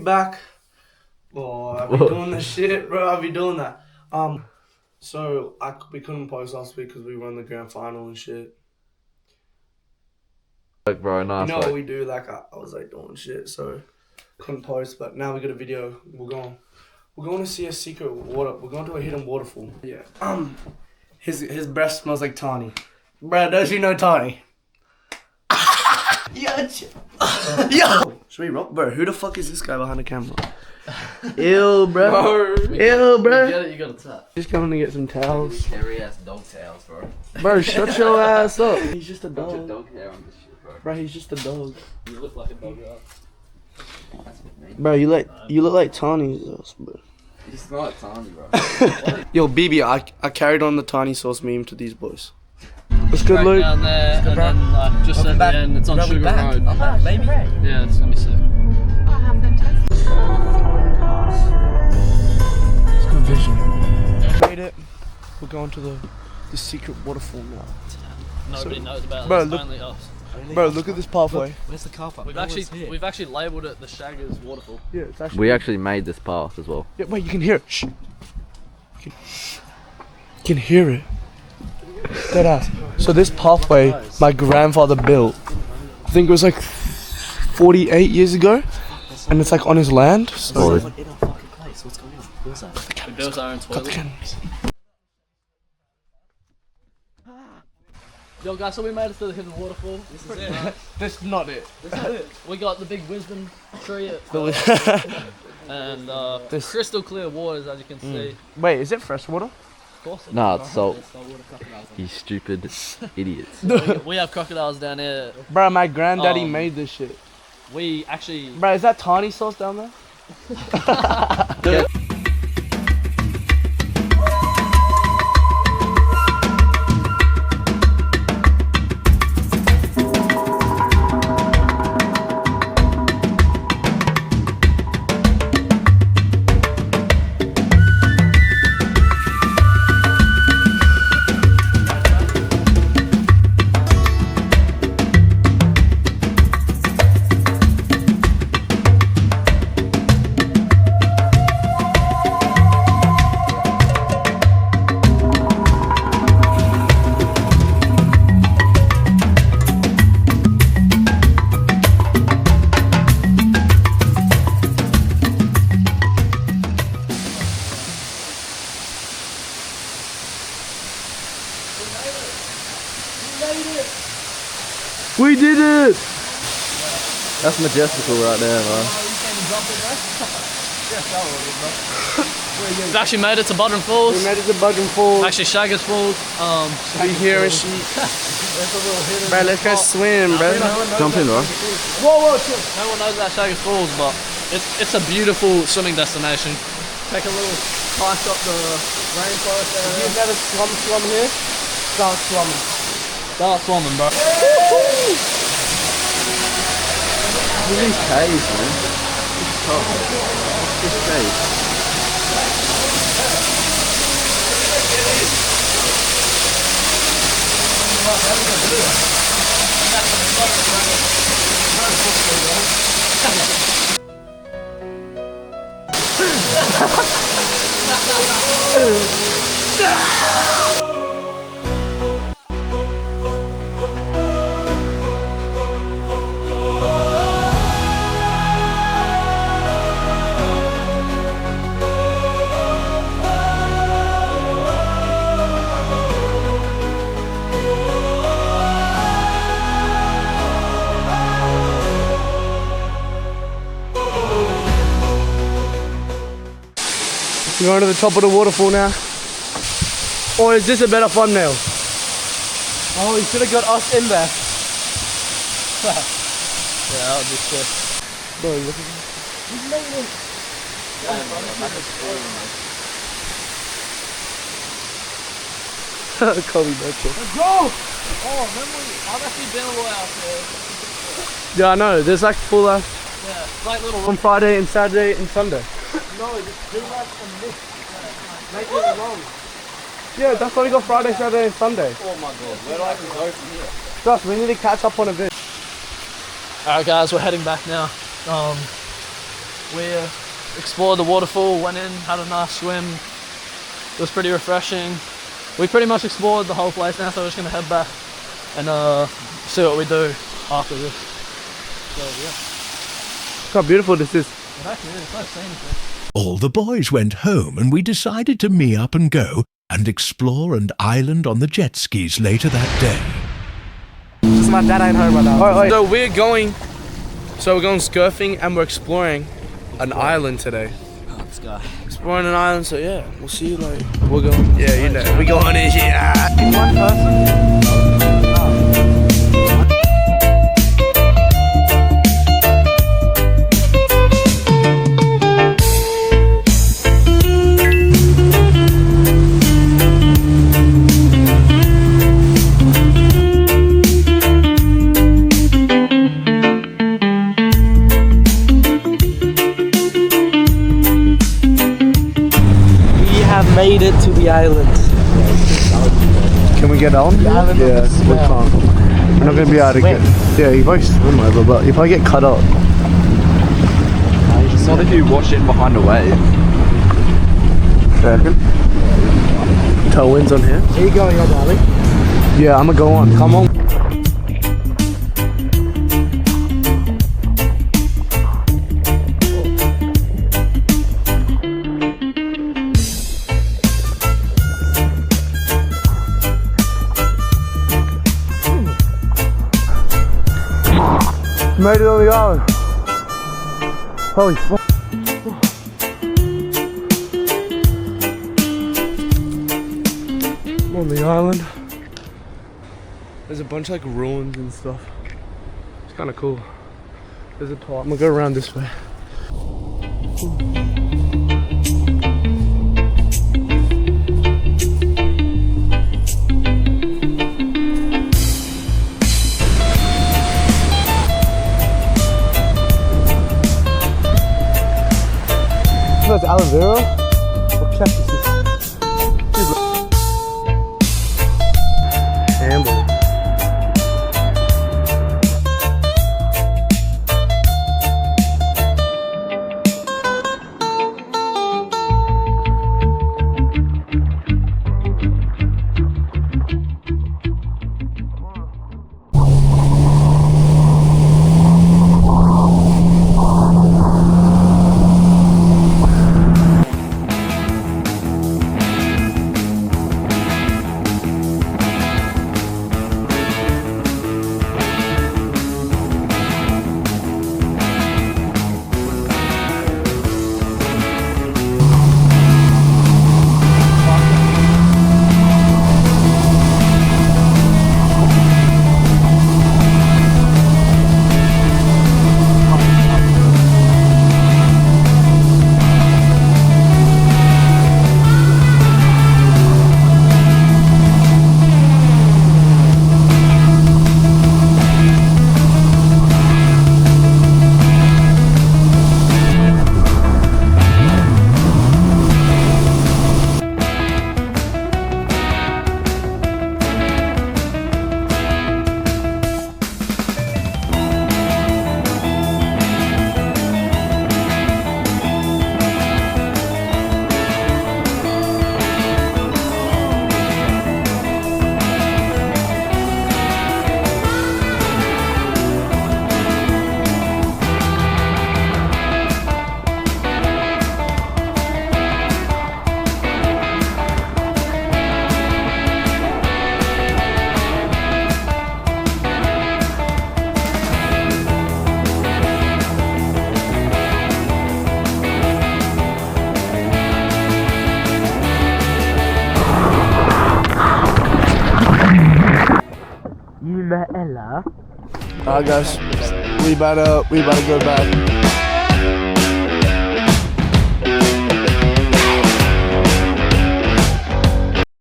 back. Oh, I'll be doing this shit, bro. I'll be doing that. So we couldn't post last week because we won the grand final and shit. Like, bro, nice. You know what we do? Like I was like doing shit, so couldn't post. But now we got a video. We're going to see a secret water. We're going to a hidden waterfall. Yeah. His breath smells like Tawny. Bro, don't you know Tawny? Yo. Should we rock, bro? Who the fuck is this guy behind the camera? Ew, bro. Ew, bro. You get it, you gotta tap. Just coming to get some towels. Hairy ass dog towels, bro. Bro, shut your ass up. He's just a Bunch of dog. dog hair on this shit, bro. Bro, he's just a dog. You look like a dog, bro. That's me. Bro, you look like Tawny's sauce, bro. It's not tiny, bro. Yo, BB, I carried on the Tawny sauce meme to these boys. What's good, Right Luke? down there, and then like just at the end, it's on Sugar Road. I'm back, baby. Yeah, it's gonna be sick. Oh, how fantastic. It's good vision. Made it. We're going to the secret waterfall now. Nobody knows about bro, it. It's look- only us. Bro, look at this pathway. Where's the car park? We've actually labelled it the Shaggers Waterfall. Yeah, it's actually. We actually made this path as well. Yeah, wait, you can hear it. Shh. You can hear it. Dead ass. So this pathway, my grandfather built. I think it was like 48 years ago, and it's like on his land. So Oh, In our fucking place. What's going on? What's that? We built our own got the toilet. cameras. Yo guys, so we made it to the hidden waterfall. This is it. This is not it. We got the big wisdom tree and This- crystal clear waters, as you can see. Wait, is it fresh water? Of course. Nah, it's salt. You stupid idiots. We have crocodiles down here. Bro, my granddaddy made this shit. We actually. Bro, is that Tawny sauce down there? We did it! That's majestical right there, man. We've actually made it to Budrum Falls. We made it to Budrum Falls. Actually, Shaggers Falls. We here and shit. Bro, let's go swim, bro. Jump in, bro. Whoa, chill. No one knows about Shaggers Falls, but it's a beautiful swimming destination. Take a little hike up the rainforest area. You've never swum here? Start swimming. Start swimming, bro. Look at these caves, man. This is tough. This cave. We're going to the top of the waterfall now. Or is this a better thumbnail? Oh, you should have got us in there. Yeah, that would be sick. Bro, look at this. We made it. Kobe Burchell. Let's go! Oh, remember, I've actually been a lot out there. Yeah, I know. There's like full Yeah, it's like little. on Friday and Saturday and Sunday. No, just do that and this. Make it long. Yeah, that's why we got Friday, Saturday and Sunday. Oh my god, where do I even go from here? Josh, we need to catch up on a bit. Alright guys, we're heading back now. We explored the waterfall, went in, had a nice swim. It was pretty refreshing. We pretty much explored the whole place now, so we're just gonna head back and see what we do after this. So yeah. Look how beautiful this is. It's actually really close, scenic. All the boys went home and we decided to me up and go and explore an island on the jet skis later that day. Just my dad ain't home right now. So we're going surfing and we're exploring an island today. Oh, this guy. Exploring an island, so yeah, we'll see you like, we're going, yeah, you know, we going in here. One person. Made it to the island. Can we get on? Yeah, we can't. We're not going to be able to get, yeah, you probably swim over, but you probably get cut up. It's not if you wash in behind a wave. Reckon? Tailwinds on here? Are you going on, darling? Yeah, I'm going to go on, come on. Made it on the island. Holy fuck. I'm on the island. There's a bunch of like ruins and stuff. It's kind of cool. There's a top. I'm gonna go around this way. That's aloe vera? What cactus is this? Amber. You met Ella? Alright guys, we about to go back.